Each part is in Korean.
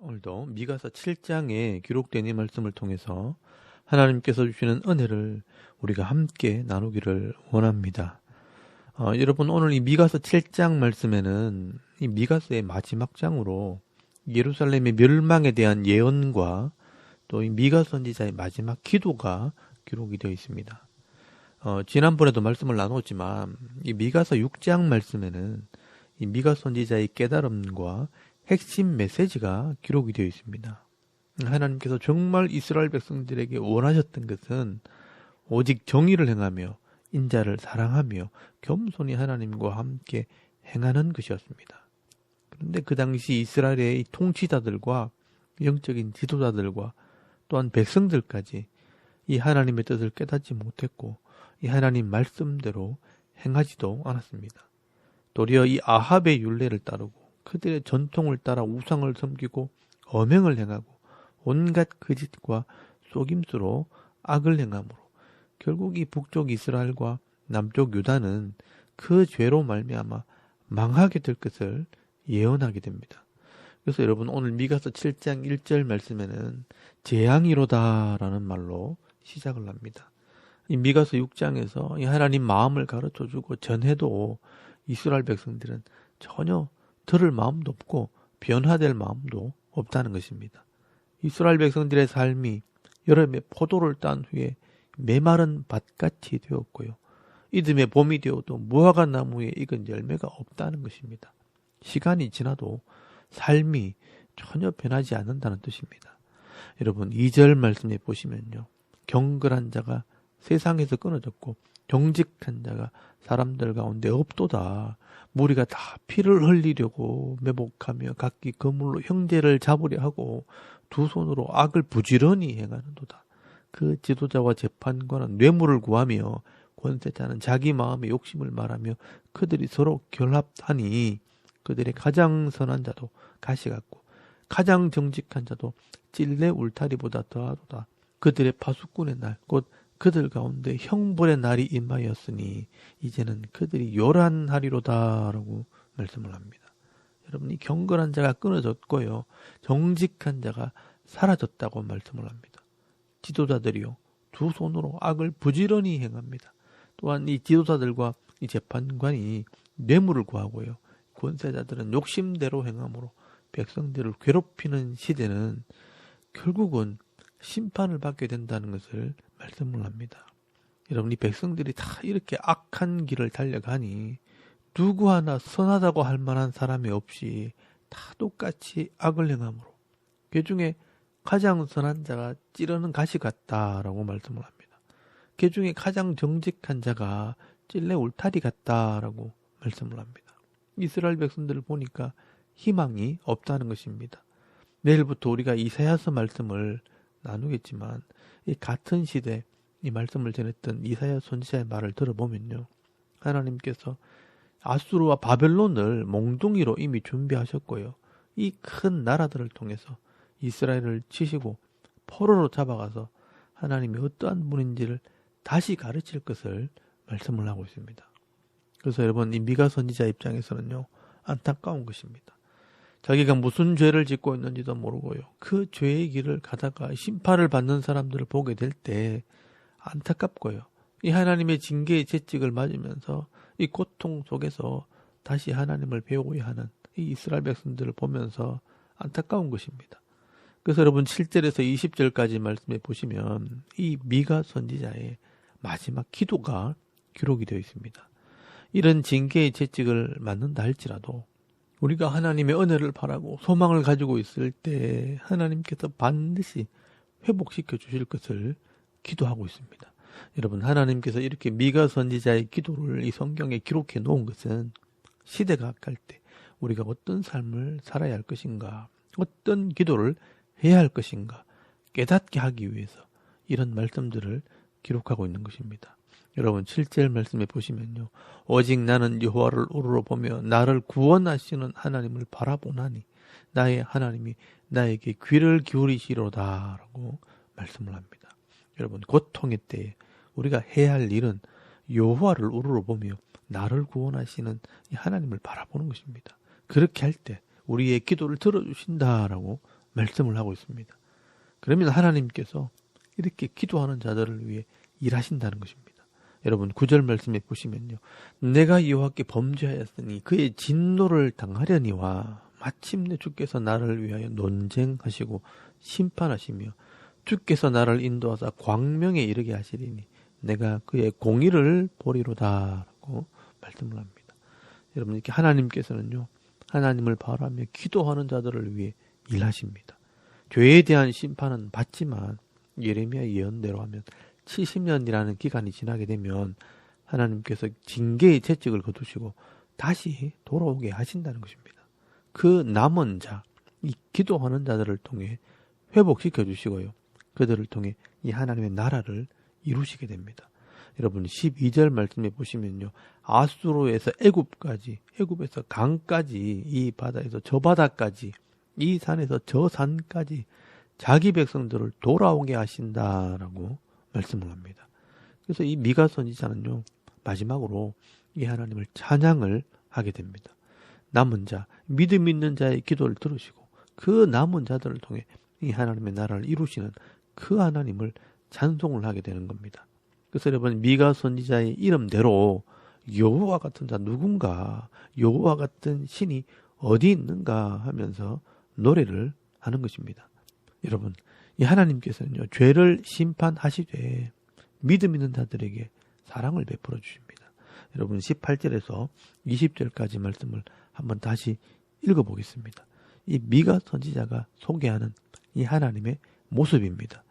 오늘도 미가서 7장에 기록된 이 말씀을 통해서 하나님께서 주시는 은혜를 우리가 함께 나누기를 원합니다. 여러분, 오늘 이 미가서 7장 말씀에는 이 미가서의 마지막 장으로 예루살렘의 멸망에 대한 예언과 또 이 미가 선지자의 마지막 기도가 기록이 되어 있습니다. 지난번에도 말씀을 나눴지만 이 미가서 6장 말씀에는 이 미가 선지자의 깨달음과 핵심 메시지가 기록이 되어 있습니다. 하나님께서 정말 이스라엘 백성들에게 원하셨던 것은 오직 정의를 행하며 인자를 사랑하며 겸손히 하나님과 함께 행하는 것이었습니다. 그런데 그 당시 이스라엘의 통치자들과 영적인 지도자들과 또한 백성들까지 이 하나님의 뜻을 깨닫지 못했고 이 하나님 말씀대로 행하지도 않았습니다. 도리어 이 아합의 율례를 따르고 그들의 전통을 따라 우상을 섬기고 엄행을 행하고 온갖 거짓과 속임수로 악을 행함으로 결국 이 북쪽 이스라엘과 남쪽 유다는 그 죄로 말미암아 망하게 될 것을 예언하게 됩니다. 그래서 여러분, 오늘 미가서 7장 1절 말씀에는 재앙이로다라는 말로 시작을 합니다. 이 미가서 6장에서 이 하나님 마음을 가르쳐주고 전해도 이스라엘 백성들은 전혀 들을 마음도 없고 변화될 마음도 없다는 것입니다. 이스라엘 백성들의 삶이 여름에 포도를 딴 후에 메마른 밭같이 되었고요. 이듬해 봄이 되어도 무화과 나무에 익은 열매가 없다는 것입니다. 시간이 지나도 삶이 전혀 변하지 않는다는 뜻입니다. 여러분, 2절 말씀에 보시면요. 경건한 자가 세상에서 끊어졌고 정직한 자가 사람들 가운데 없도다. 무리가 다 피를 흘리려고 매복하며 각기 그물로 형제를 잡으려 하고 두 손으로 악을 부지런히 행하는도다. 그 지도자와 재판관은 뇌물을 구하며 권세자는 자기 마음의 욕심을 말하며 그들이 서로 결합하니 그들의 가장 선한 자도 가시 같고 가장 정직한 자도 찔레 울타리보다 더하도다. 그들의 파수꾼의 날 곧 그들 가운데 형벌의 날이 임하였으니 이제는 그들이 요란하리로다라고 말씀을 합니다. 여러분, 이 경건한 자가 끊어졌고요. 정직한 자가 사라졌다고 말씀을 합니다. 지도자들이요. 두 손으로 악을 부지런히 행합니다. 또한 이 지도자들과 이 재판관이 뇌물을 구하고요. 권세자들은 욕심대로 행함으로 백성들을 괴롭히는 시대는 결국은 심판을 받게 된다는 것을 말씀을 합니다. 여러분, 이 백성들이 다 이렇게 악한 길을 달려가니 누구 하나 선하다고 할 만한 사람이 없이 다 똑같이 악을 행함으로 그 중에 가장 선한 자가 찌르는 가시 같다라고 말씀을 합니다. 그 중에 가장 정직한 자가 찔레 울타리 같다라고 말씀을 합니다. 이스라엘 백성들을 보니까 희망이 없다는 것입니다. 내일부터 우리가 이사야서 말씀을 나누겠지만 이 같은 시대 이 말씀을 전했던 이사야 선지자의 말을 들어보면요. 하나님께서 아수르와 바벨론을 몽둥이로 이미 준비하셨고요. 이 큰 나라들을 통해서 이스라엘을 치시고 포로로 잡아가서 하나님이 어떠한 분인지를 다시 가르칠 것을 말씀을 하고 있습니다. 그래서 여러분, 이 미가 선지자 입장에서는요. 안타까운 것입니다. 자기가 무슨 죄를 짓고 있는지도 모르고요. 그 죄의 길을 가다가 심판을 받는 사람들을 보게 될 때 안타깝고요. 이 하나님의 징계의 채찍을 맞으면서 이 고통 속에서 다시 하나님을 배워야 하는 이 이스라엘 백성들을 보면서 안타까운 것입니다. 그래서 여러분 7절에서 20절까지 말씀해 보시면 이 미가 선지자의 마지막 기도가 기록이 되어 있습니다. 이런 징계의 채찍을 맞는다 할지라도 우리가 하나님의 은혜를 바라고 소망을 가지고 있을 때 하나님께서 반드시 회복시켜 주실 것을 기도하고 있습니다. 여러분, 하나님께서 이렇게 미가 선지자의 기도를 이 성경에 기록해 놓은 것은 시대가 갈 때 우리가 어떤 삶을 살아야 할 것인가, 어떤 기도를 해야 할 것인가 깨닫게 하기 위해서 이런 말씀들을 기록하고 있는 것입니다. 여러분 7절 말씀에 보시면요. 오직 나는 여호와를 우러러 보며 나를 구원하시는 하나님을 바라보나니 나의 하나님이 나에게 귀를 기울이시로다 라고 말씀을 합니다. 여러분 고통의 때에 우리가 해야 할 일은 여호와를 우러러보며 나를 구원하시는 이 하나님을 바라보는 것입니다. 그렇게 할 때 우리의 기도를 들어주신다라고 말씀을 하고 있습니다. 그러면 하나님께서 이렇게 기도하는 자들을 위해 일하신다는 것입니다. 여러분 9절 말씀에 보시면요. 내가 여호와께 범죄하였으니 그의 진노를 당하려니와 마침내 주께서 나를 위하여 논쟁하시고 심판하시며 주께서 나를 인도하사 광명에 이르게 하시리니 내가 그의 공의를 보리로다라고 말씀을 합니다. 여러분 이렇게 하나님께서는요. 하나님을 바라며 기도하는 자들을 위해 일하십니다. 죄에 대한 심판은 받지만 예레미야 예언대로 하면 70년이라는 기간이 지나게 되면 하나님께서 징계의 채찍을 거두시고 다시 돌아오게 하신다는 것입니다. 그 남은 자, 이 기도하는 자들을 통해 회복시켜 주시고요. 그들을 통해 이 하나님의 나라를 이루시게 됩니다. 여러분 12절 말씀에 보시면요. 아수르에서 애굽까지, 애굽에서 강까지, 이 바다에서 저 바다까지, 이 산에서 저 산까지 자기 백성들을 돌아오게 하신다라고 말씀을 합니다. 그래서 이 미가 선지자는요. 마지막으로 이 하나님을 찬양을 하게 됩니다. 남은 자, 믿음 있는 자의 기도를 들으시고 그 남은 자들을 통해 이 하나님의 나라를 이루시는 그 하나님을 찬송을 하게 되는 겁니다. 그래서 여러분 미가 선지자의 이름대로 여호와 같은 자 누군가, 여호와 같은 신이 어디 있는가 하면서 노래를 하는 것입니다. 여러분 이 하나님께서는요 죄를 심판하시되 믿음 있는 자들에게 사랑을 베풀어 주십니다. 여러분 18절에서 20절까지 말씀을 한번 다시 읽어보겠습니다. 이 미가 선지자가 소개하는 이 하나님의 모습입니다.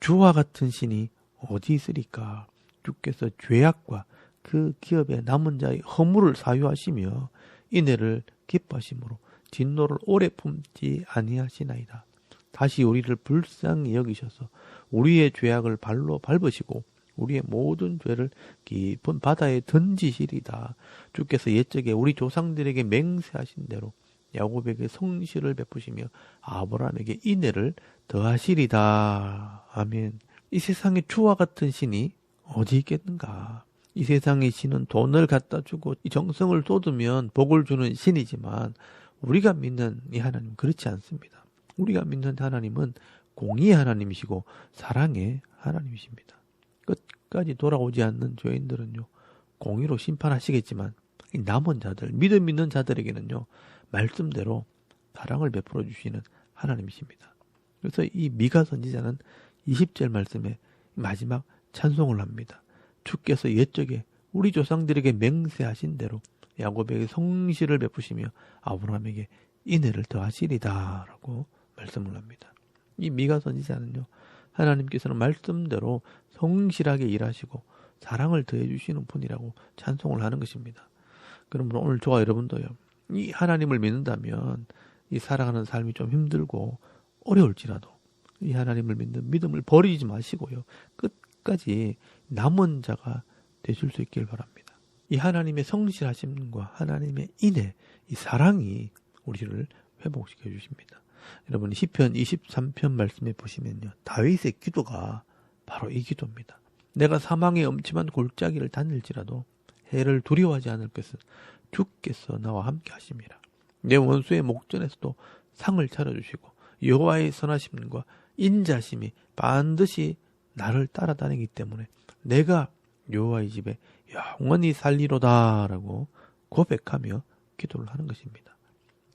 주와 같은 신이 어디 있으리까? 주께서 죄악과 그 기업의 남은 자의 허물을 사유하시며 인애를 기뻐하심으로 진노를 오래 품지 아니하시나이다. 다시 우리를 불쌍히 여기셔서 우리의 죄악을 발로 밟으시고 우리의 모든 죄를 깊은 바다에 던지시리다. 주께서 옛적에 우리 조상들에게 맹세하신 대로 야곱에게 성실을 베푸시며 아브라함에게 인애를 더하시리다. 아멘. 이 세상에 주와 같은 신이 어디 있겠는가? 이 세상의 신은 돈을 갖다 주고 이 정성을 쏟으면 복을 주는 신이지만 우리가 믿는 이 하나님은 그렇지 않습니다. 우리가 믿는 하나님은 공의의 하나님이시고 사랑의 하나님이십니다. 끝까지 돌아오지 않는 죄인들은요. 공의로 심판하시겠지만 이 남은 자들, 믿음 있는 자들에게는요. 말씀대로 사랑을 베풀어 주시는 하나님이십니다. 그래서 이 미가 선지자는 20절 말씀에 마지막 찬송을 합니다. 주께서 옛적에 우리 조상들에게 맹세하신 대로 야곱에게 성실을 베푸시며 아브라함에게 인애를 더하시리다 라고 말씀을 합니다. 이 미가 선지자는요. 하나님께서는 말씀대로 성실하게 일하시고 사랑을 더해 주시는 분이라고 찬송을 하는 것입니다. 그러므로 오늘 저와 여러분도요. 이 하나님을 믿는다면 이 살아가는 삶이 좀 힘들고 어려울지라도 이 하나님을 믿는 믿음을 버리지 마시고요. 끝까지 남은 자가 되실 수 있길 바랍니다. 이 하나님의 성실하심과 하나님의 인애, 이 사랑이 우리를 회복시켜 주십니다. 여러분 시편 23편 말씀에 보시면요. 다윗의 기도가 바로 이 기도입니다. 내가 사망의 엄침한 골짜기를 다닐지라도 해를 두려워하지 않을 것은 주께서 나와 함께 하심이라. 내 원수의 목전에서도 상을 차려주시고 여호와의 선하심과 인자심이 반드시 나를 따라다니기 때문에 내가 여호와의 집에 영원히 살리로다라고 고백하며 기도를 하는 것입니다.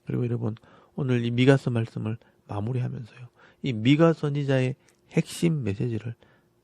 그리고 여러분 오늘 이 미가서 말씀을 마무리하면서요. 이 미가 선지자의 핵심 메시지를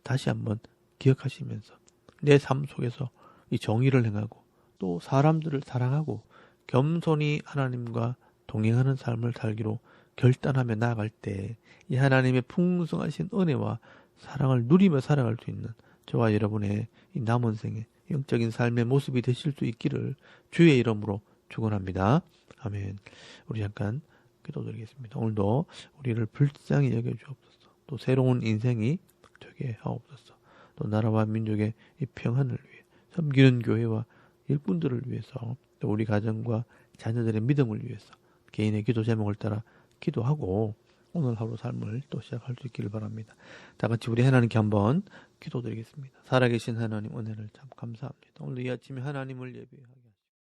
다시 한번 기억하시면서 내 삶 속에서 이 정의를 행하고 또 사람들을 사랑하고 겸손히 하나님과 동행하는 삶을 살기로 결단하며 나아갈 때 이 하나님의 풍성하신 은혜와 사랑을 누리며 살아갈 수 있는 저와 여러분의 이 남은 생의 영적인 삶의 모습이 되실 수 있기를 주의 이름으로 축원합니다. 아멘. 우리 잠깐 기도드리겠습니다. 오늘도 우리를 불쌍히 여겨주옵소서. 또 새로운 인생이 되게 하옵소서. 또 나라와 민족의 이 평안을 위해 섬기는 교회와 일꾼들을 위해서 또 우리 가정과 자녀들의 믿음을 위해서 개인의 기도 제목을 따라 기도하고 오늘 하루 삶을 또 시작할 수 있기를 바랍니다. 다 같이 우리 하나님께 한번 기도드리겠습니다. 살아계신 하나님 은혜를 참 감사합니다. 오늘 이 아침에 하나님을 예배하기